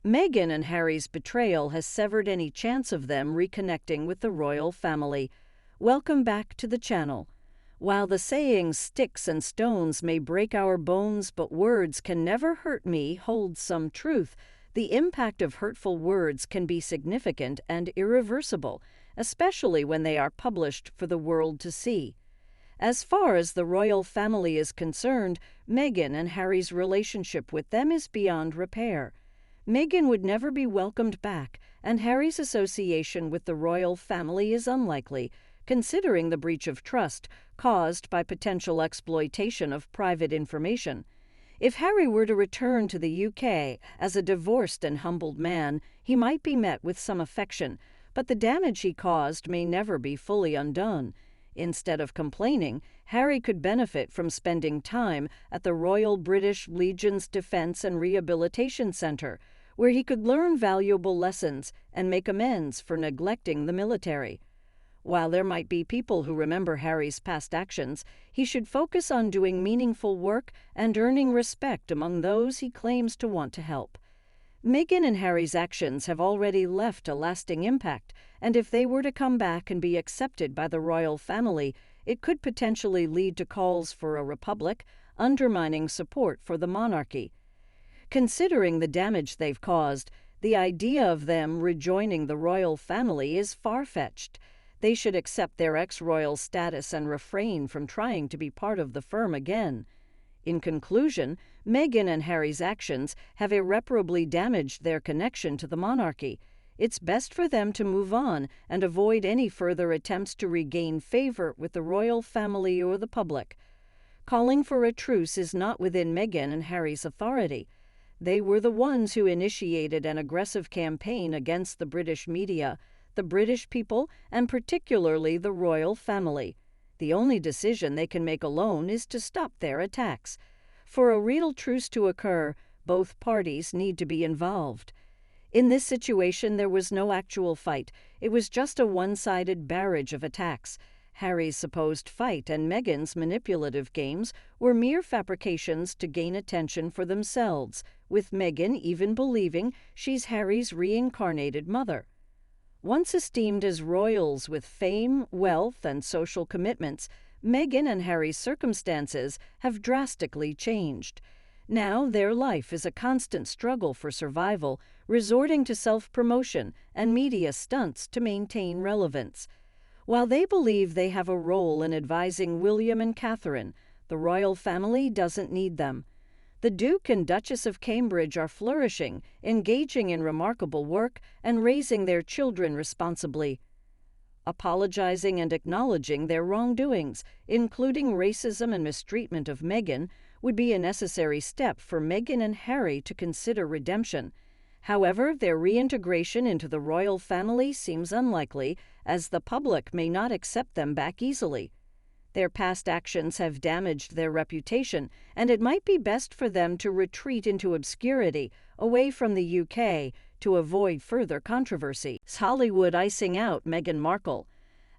Meghan and Harry's betrayal has severed any chance of them reconnecting with the royal family. Welcome back to the channel. While the saying, "Sticks and stones may break our bones, but words can never hurt me," holds some truth, the impact of hurtful words can be significant and irreversible, especially when they are published for the world to see. As far as the royal family is concerned, Meghan and Harry's relationship with them is beyond repair. Meghan would never be welcomed back, and Harry's association with the royal family is unlikely, considering the breach of trust caused by potential exploitation of private information. If Harry were to return to the UK as a divorced and humbled man, he might be met with some affection, but the damage he caused may never be fully undone. Instead of complaining, Harry could benefit from spending time at the Royal British Legion's Defence and Rehabilitation Centre, where he could learn valuable lessons and make amends for neglecting the military. While there might be people who remember Harry's past actions, he should focus on doing meaningful work and earning respect among those he claims to want to help. Meghan and Harry's actions have already left a lasting impact, and if they were to come back and be accepted by the royal family, it could potentially lead to calls for a republic, undermining support for the monarchy. Considering the damage they've caused, the idea of them rejoining the royal family is far-fetched. They should accept their ex-royal status and refrain from trying to be part of the firm again. In conclusion, Meghan and Harry's actions have irreparably damaged their connection to the monarchy. It's best for them to move on and avoid any further attempts to regain favor with the royal family or the public. Calling for a truce is not within Meghan and Harry's authority. They were the ones who initiated an aggressive campaign against the British media, the British people, and particularly the royal family. The only decision they can make alone is to stop their attacks. For a real truce to occur, both parties need to be involved. In this situation, there was no actual fight. It was just a one-sided barrage of attacks. Harry's supposed fight and Meghan's manipulative games were mere fabrications to gain attention for themselves, with Meghan even believing she's Harry's reincarnated mother. Once esteemed as royals with fame, wealth, and social commitments, Meghan and Harry's circumstances have drastically changed. Now their life is a constant struggle for survival, resorting to self-promotion and media stunts to maintain relevance. While they believe they have a role in advising William and Catherine, the royal family doesn't need them. The Duke and Duchess of Cambridge are flourishing, engaging in remarkable work, and raising their children responsibly. Apologizing and acknowledging their wrongdoings, including racism and mistreatment of Meghan, would be a necessary step for Meghan and Harry to consider redemption. However, their reintegration into the royal family seems unlikely, as the public may not accept them back easily. Their past actions have damaged their reputation, and it might be best for them to retreat into obscurity, away from the UK, to avoid further controversy. Hollywood icing out Meghan Markle.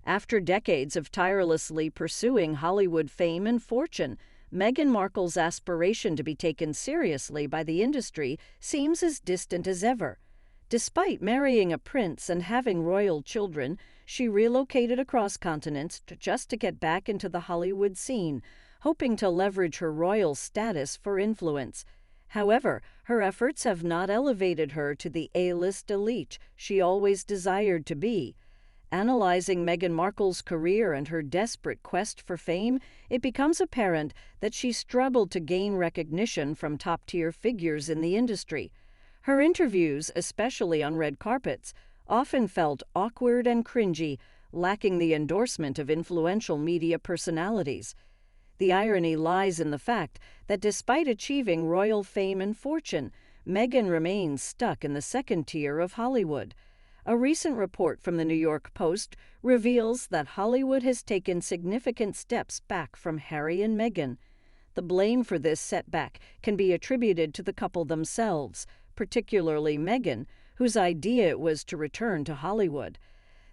After decades of tirelessly pursuing Hollywood fame and fortune, Meghan Markle's aspiration to be taken seriously by the industry seems as distant as ever. Despite marrying a prince and having royal children, she relocated across continents just to get back into the Hollywood scene, hoping to leverage her royal status for influence. However, her efforts have not elevated her to the A-list elite she always desired to be. Analyzing Meghan Markle's career and her desperate quest for fame, it becomes apparent that she struggled to gain recognition from top-tier figures in the industry. Her interviews, especially on red carpets, often felt awkward and cringy, lacking the endorsement of influential media personalities. The irony lies in the fact that despite achieving royal fame and fortune, Meghan remains stuck in the second tier of Hollywood. A recent report from the New York Post reveals that Hollywood has taken significant steps back from Harry and Meghan. The blame for this setback can be attributed to the couple themselves, particularly Meghan, whose idea it was to return to Hollywood.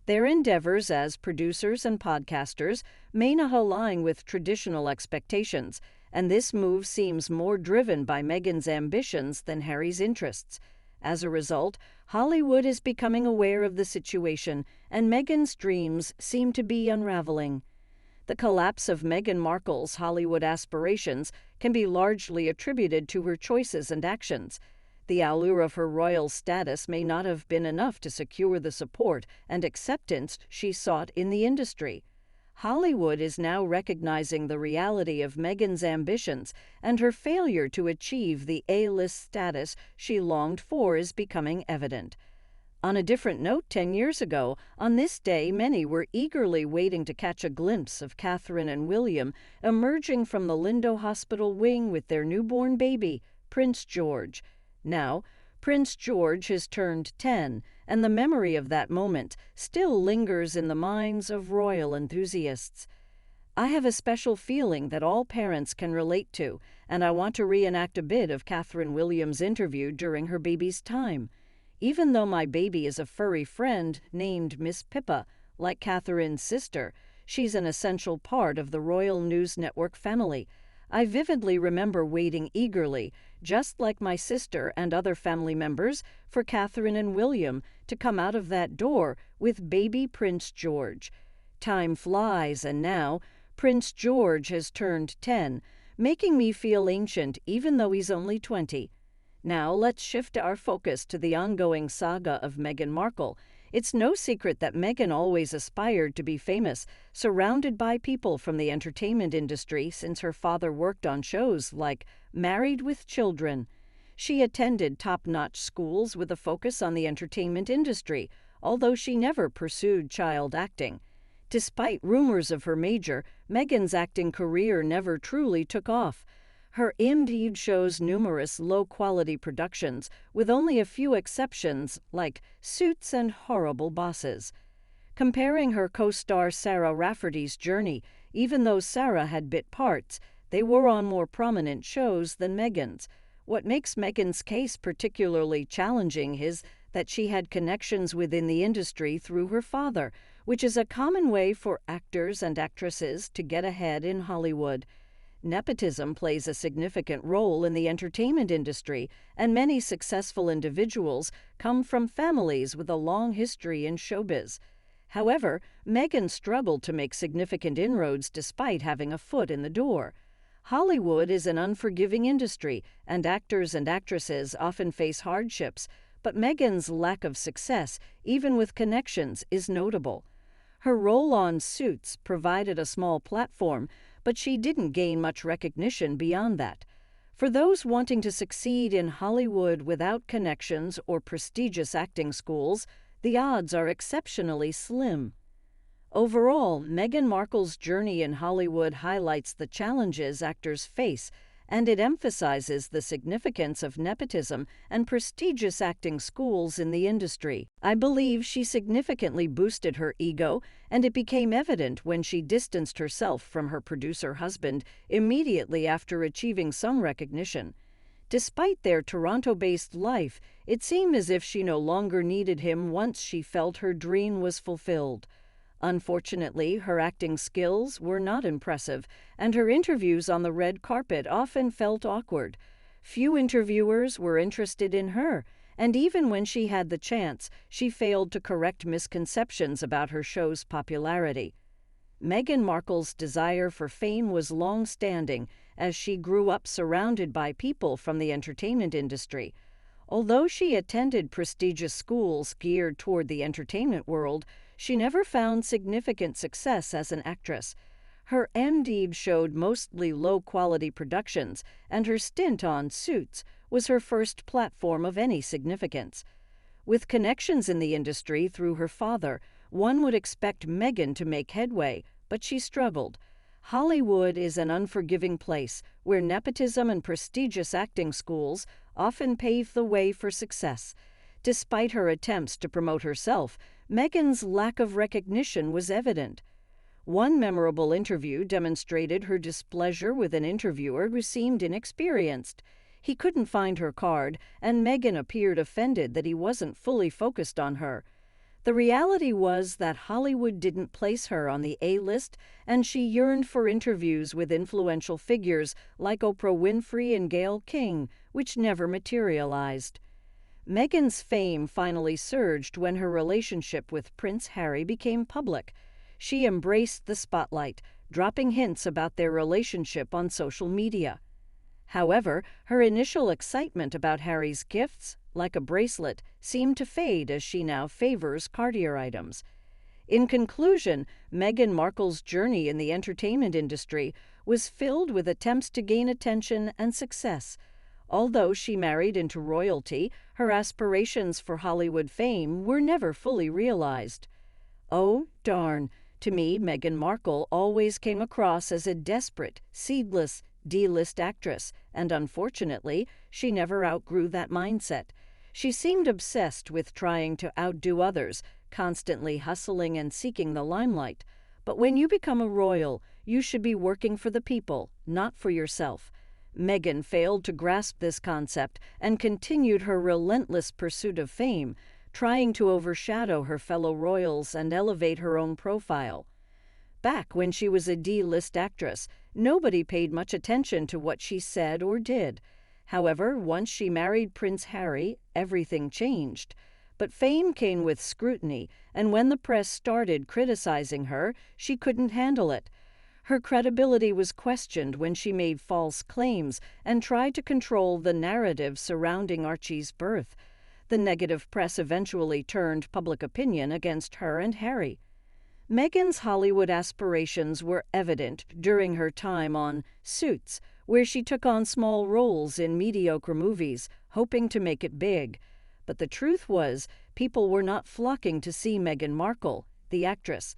Their endeavors as producers and podcasters may not align with traditional expectations, and this move seems more driven by Meghan's ambitions than Harry's interests. As a result, Hollywood is becoming aware of the situation, and Meghan's dreams seem to be unraveling. The collapse of Meghan Markle's Hollywood aspirations can be largely attributed to her choices and actions. The allure of her royal status may not have been enough to secure the support and acceptance she sought in the industry. Hollywood is now recognizing the reality of Meghan's ambitions, and her failure to achieve the A-list status she longed for is becoming evident. On a different note, 10 years ago, on this day, many were eagerly waiting to catch a glimpse of Catherine and William emerging from the Lindo Hospital wing with their newborn baby, Prince George. Now, Prince George has turned 10, and the memory of that moment still lingers in the minds of royal enthusiasts. I have a special feeling that all parents can relate to, and I want to reenact a bit of Catherine Williams' interview during her baby's time. Even though my baby is a furry friend named Miss Pippa, like Catherine's sister, she's an essential part of the Royal News Network family. I vividly remember waiting eagerly, just like my sister and other family members, for Catherine and William to come out of that door with baby Prince George. Time flies, and now Prince George has turned 10, making me feel ancient even though he's only 20. Now let's shift our focus to the ongoing saga of Meghan Markle. It's no secret that Meghan always aspired to be famous, surrounded by people from the entertainment industry since her father worked on shows like Married with Children. She attended top-notch schools with a focus on the entertainment industry, although she never pursued child acting. Despite rumors of her major, Meghan's acting career never truly took off. Her indeed shows numerous low-quality productions, with only a few exceptions like Suits and Horrible Bosses. Comparing her co-star Sarah Rafferty's journey, even though Sarah had bit parts, they were on more prominent shows than Meghan's. What makes Meghan's case particularly challenging is that she had connections within the industry through her father, which is a common way for actors and actresses to get ahead in Hollywood. Nepotism plays a significant role in the entertainment industry, and many successful individuals come from families with a long history in showbiz. However, Meghan struggled to make significant inroads despite having a foot in the door. Hollywood is an unforgiving industry, and actors and actresses often face hardships, but Meghan's lack of success, even with connections, is notable. Her role on Suits provided a small platform, but she didn't gain much recognition beyond that. For those wanting to succeed in Hollywood without connections or prestigious acting schools, the odds are exceptionally slim. Overall, Meghan Markle's journey in Hollywood highlights the challenges actors face, and it emphasizes the significance of nepotism and prestigious acting schools in the industry. I believe she significantly boosted her ego, and it became evident when she distanced herself from her producer husband immediately after achieving some recognition. Despite their Toronto-based life, it seemed as if she no longer needed him once she felt her dream was fulfilled. Unfortunately, her acting skills were not impressive, and her interviews on the red carpet often felt awkward. Few interviewers were interested in her, and even when she had the chance, she failed to correct misconceptions about her show's popularity. Meghan Markle's desire for fame was long-standing, as she grew up surrounded by people from the entertainment industry. Although she attended prestigious schools geared toward the entertainment world, she never found significant success as an actress. Her indeed showed mostly low-quality productions, and her stint on Suits was her first platform of any significance. With connections in the industry through her father, one would expect Meghan to make headway, but she struggled. Hollywood is an unforgiving place where nepotism and prestigious acting schools often pave the way for success. Despite her attempts to promote herself, Meghan's lack of recognition was evident. One memorable interview demonstrated her displeasure with an interviewer who seemed inexperienced. He couldn't find her card, and Meghan appeared offended that he wasn't fully focused on her. The reality was that Hollywood didn't place her on the A-list, and she yearned for interviews with influential figures like Oprah Winfrey and Gayle King, which never materialized. Meghan's fame finally surged when her relationship with Prince Harry became public. She embraced the spotlight, dropping hints about their relationship on social media. However, her initial excitement about Harry's gifts, like a bracelet, seemed to fade as she now favors Cartier items. In conclusion, Meghan Markle's journey in the entertainment industry was filled with attempts to gain attention and success. Although she married into royalty, her aspirations for Hollywood fame were never fully realized. Oh, darn. To me, Meghan Markle always came across as a desperate, seedless, D-list actress, and unfortunately, she never outgrew that mindset. She seemed obsessed with trying to outdo others, constantly hustling and seeking the limelight. But when you become a royal, you should be working for the people, not for yourself. Meghan failed to grasp this concept and continued her relentless pursuit of fame, trying to overshadow her fellow royals and elevate her own profile. Back when she was a D-list actress, nobody paid much attention to what she said or did. However, once she married Prince Harry, everything changed. But fame came with scrutiny, and when the press started criticizing her, she couldn't handle it. Her credibility was questioned when she made false claims and tried to control the narrative surrounding Archie's birth. The negative press eventually turned public opinion against her and Harry. Meghan's Hollywood aspirations were evident during her time on Suits, where she took on small roles in mediocre movies, hoping to make it big. But the truth was, people were not flocking to see Meghan Markle, the actress.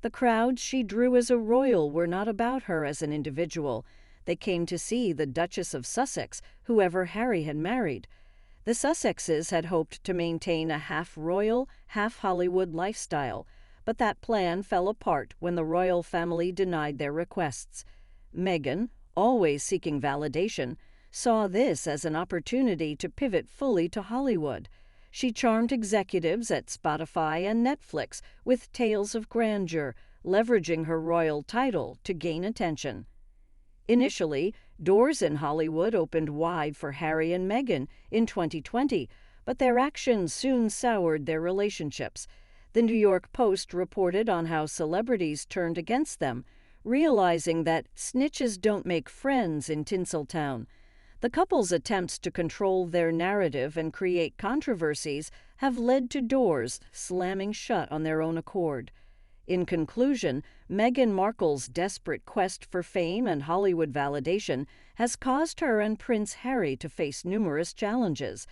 The crowds she drew as a royal were not about her as an individual. They came to see the Duchess of Sussex, whoever Harry had married. The Sussexes had hoped to maintain a half-royal, half-Hollywood lifestyle, but that plan fell apart when the royal family denied their requests. Meghan, always seeking validation, saw this as an opportunity to pivot fully to Hollywood. She charmed executives at Spotify and Netflix with tales of grandeur, leveraging her royal title to gain attention. Initially, doors in Hollywood opened wide for Harry and Meghan in 2020, but their actions soon soured their relationships. The New York Post reported on how celebrities turned against them, realizing that snitches don't make friends in Tinseltown. The couple's attempts to control their narrative and create controversies have led to doors slamming shut on their own accord. In conclusion, Meghan Markle's desperate quest for fame and Hollywood validation has caused her and Prince Harry to face numerous challenges.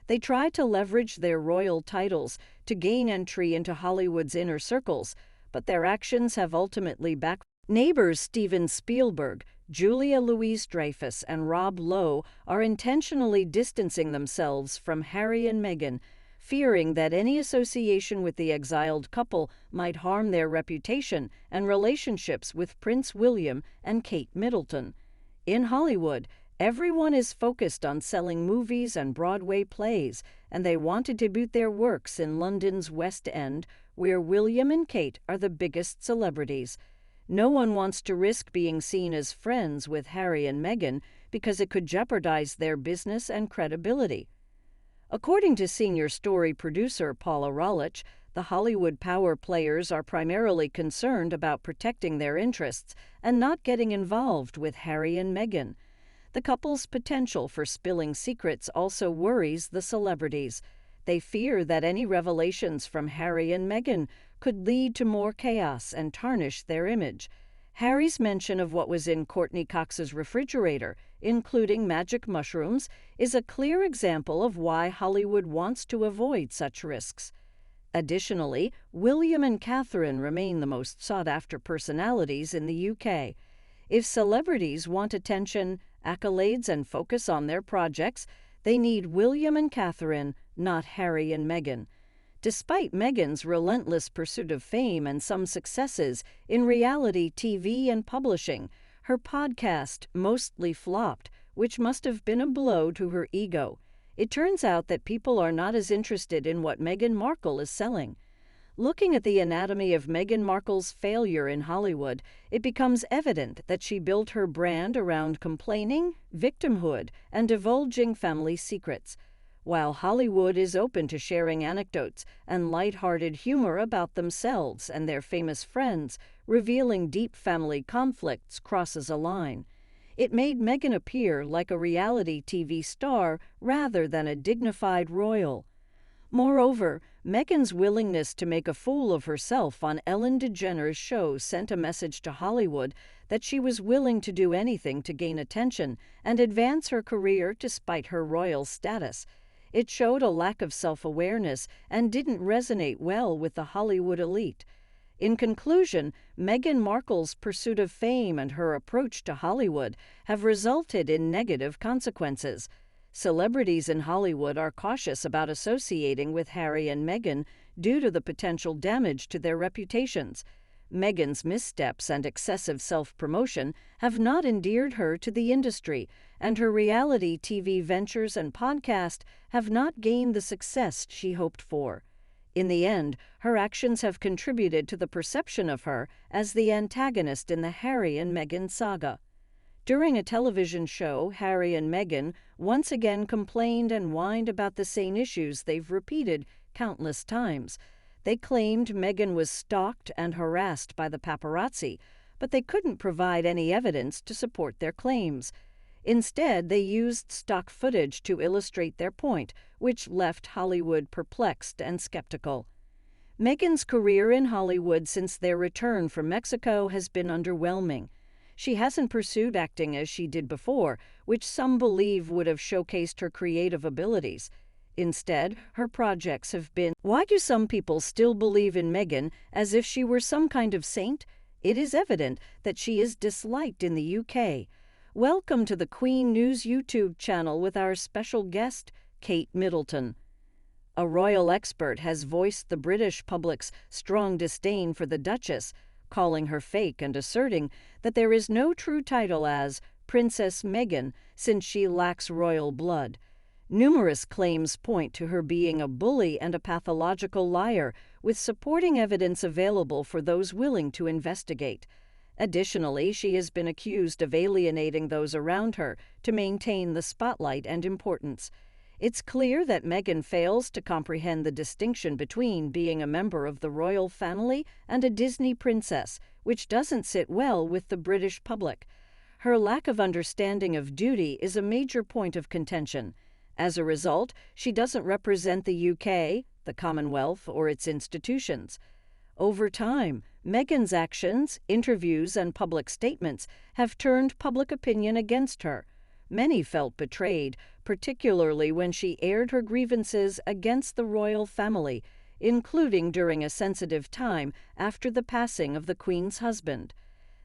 They try to leverage their royal titles to gain entry into Hollywood's inner circles, but their actions have ultimately backfired. Neighbors Steven Spielberg, Julia Louis-Dreyfus, and Rob Lowe are intentionally distancing themselves from Harry and Meghan, fearing that any association with the exiled couple might harm their reputation and relationships with Prince William and Kate Middleton. In Hollywood, everyone is focused on selling movies and Broadway plays, and they want to debut their works in London's West End, where William and Kate are the biggest celebrities. No one wants to risk being seen as friends with Harry and Meghan because it could jeopardize their business and credibility. According to senior story producer Paula Rolich, the Hollywood power players are primarily concerned about protecting their interests and not getting involved with Harry and Meghan. The couple's potential for spilling secrets also worries the celebrities. They fear that any revelations from Harry and Meghan could lead to more chaos and tarnish their image. Harry's mention of what was in Courtney Cox's refrigerator, including magic mushrooms, is a clear example of why Hollywood wants to avoid such risks. Additionally, William and Catherine remain the most sought-after personalities in the UK. If celebrities want attention, accolades, and focus on their projects, they need William and Catherine, not Harry and Meghan. Despite Meghan's relentless pursuit of fame and some successes in reality TV and publishing, her podcast mostly flopped, which must have been a blow to her ego. It turns out that people are not as interested in what Meghan Markle is selling. Looking at the anatomy of Meghan Markle's failure in Hollywood, it becomes evident that she built her brand around complaining, victimhood, and divulging family secrets. while Hollywood is open to sharing anecdotes and light-hearted humor about themselves and their famous friends, revealing deep family conflicts crosses a line. It made Meghan appear like a reality TV star rather than a dignified royal. Moreover, Meghan's willingness to make a fool of herself on Ellen DeGeneres' show sent a message to Hollywood that she was willing to do anything to gain attention and advance her career despite her royal status. It showed a lack of self-awareness and didn't resonate well with the Hollywood elite. In conclusion, Meghan Markle's pursuit of fame and her approach to Hollywood have resulted in negative consequences. Celebrities in Hollywood are cautious about associating with Harry and Meghan due to the potential damage to their reputations. Meghan's missteps and excessive self-promotion have not endeared her to the industry, and her reality TV ventures and podcast have not gained the success she hoped for. In the end, her actions have contributed to the perception of her as the antagonist in the Harry and Meghan saga. During a television show, Harry and Meghan once again complained and whined about the same issues they've repeated countless times. They claimed Meghan was stalked and harassed by the paparazzi, but they couldn't provide any evidence to support their claims. Instead, they used stock footage to illustrate their point, which left Hollywood perplexed and skeptical. Meghan's career in Hollywood since their return from Mexico has been underwhelming. She hasn't pursued acting as she did before, which some believe would have showcased her creative abilities. Instead, her projects have been, why do some people still believe in Meghan as if she were some kind of saint? It is evident that she is disliked in the UK. Welcome to the Queen News YouTube channel with our special guest, Kate Middleton. A royal expert has voiced the British public's strong disdain for the Duchess, calling her fake and asserting that there is no true title as Princess Meghan since she lacks royal blood. Numerous claims point to her being a bully and a pathological liar, with supporting evidence available for those willing to investigate. Additionally, she has been accused of alienating those around her to maintain the spotlight and importance. It's clear that Meghan fails to comprehend the distinction between being a member of the royal family and a Disney princess, which doesn't sit well with the British public. Her lack of understanding of duty is a major point of contention. As a result, she doesn't represent the UK, the Commonwealth, or its institutions. Over time, Meghan's actions, interviews, and public statements have turned public opinion against her. Many felt betrayed, particularly when she aired her grievances against the royal family, including during a sensitive time after the passing of the Queen's husband.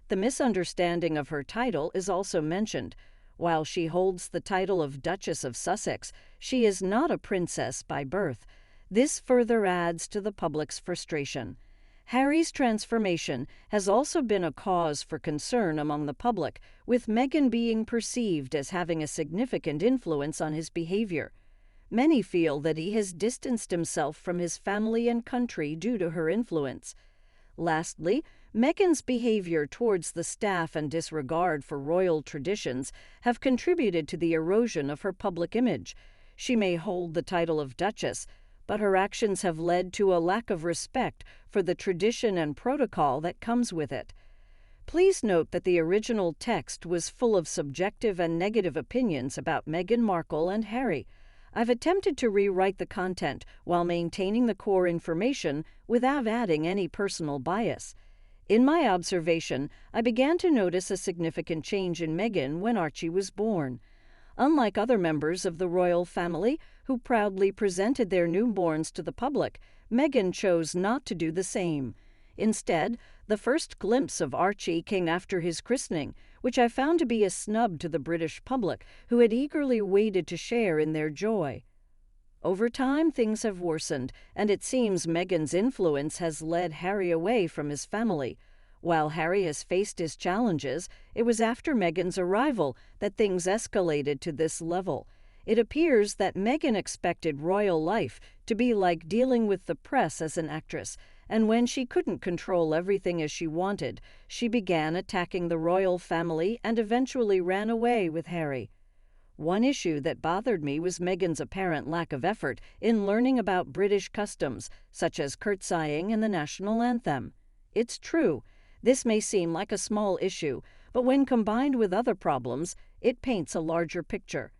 The misunderstanding of her title is also mentioned. While she holds the title of Duchess of Sussex, she is not a princess by birth. This further adds to the public's frustration. Harry's transformation has also been a cause for concern among the public, with Meghan being perceived as having a significant influence on his behavior. Many feel that he has distanced himself from his family and country due to her influence. Lastly, Meghan's behavior towards the staff and disregard for royal traditions have contributed to the erosion of her public image. She may hold the title of Duchess, but her actions have led to a lack of respect for the tradition and protocol that comes with it. Please note that the original text was full of subjective and negative opinions about Meghan Markle and Harry. I've attempted to rewrite the content while maintaining the core information without adding any personal bias. In my observation, I began to notice a significant change in Meghan when Archie was born. Unlike other members of the royal family who proudly presented their newborns to the public, Meghan chose not to do the same. Instead, the first glimpse of Archie came after his christening, which I found to be a snub to the British public, who had eagerly waited to share in their joy. Over time, things have worsened, and it seems Meghan's influence has led Harry away from his family. While Harry has faced his challenges, it was after Meghan's arrival that things escalated to this level. It appears that Meghan expected royal life to be like dealing with the press as an actress, and when she couldn't control everything as she wanted, she began attacking the royal family and eventually ran away with Harry. One issue that bothered me was Meghan's apparent lack of effort in learning about British customs, such as curtsying and the national anthem. It's true, this may seem like a small issue, but when combined with other problems, it paints a larger picture.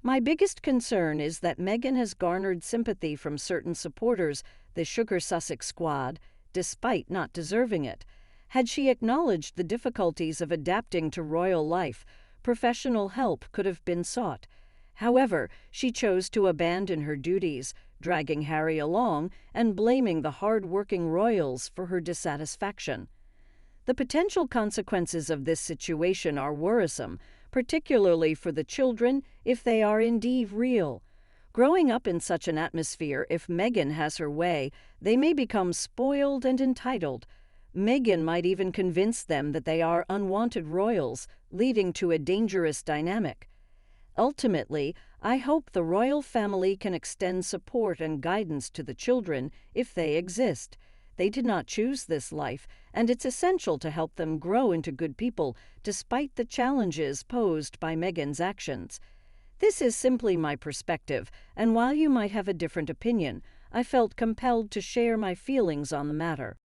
My biggest concern is that Meghan has garnered sympathy from certain supporters, the Sugar Sussex squad, despite not deserving it. Had she acknowledged the difficulties of adapting to royal life, professional help could have been sought. However, she chose to abandon her duties, dragging Harry along and blaming the hard-working royals for her dissatisfaction. The potential consequences of this situation are worrisome, particularly for the children if they are indeed real. Growing up in such an atmosphere, if Meghan has her way, they may become spoiled and entitled. Meghan might even convince them that they are unwanted royals, leading to a dangerous dynamic. Ultimately, I hope the royal family can extend support and guidance to the children if they exist. They did not choose this life, and it's essential to help them grow into good people despite the challenges posed by Meghan's actions. This is simply my perspective, and while you might have a different opinion, I felt compelled to share my feelings on the matter.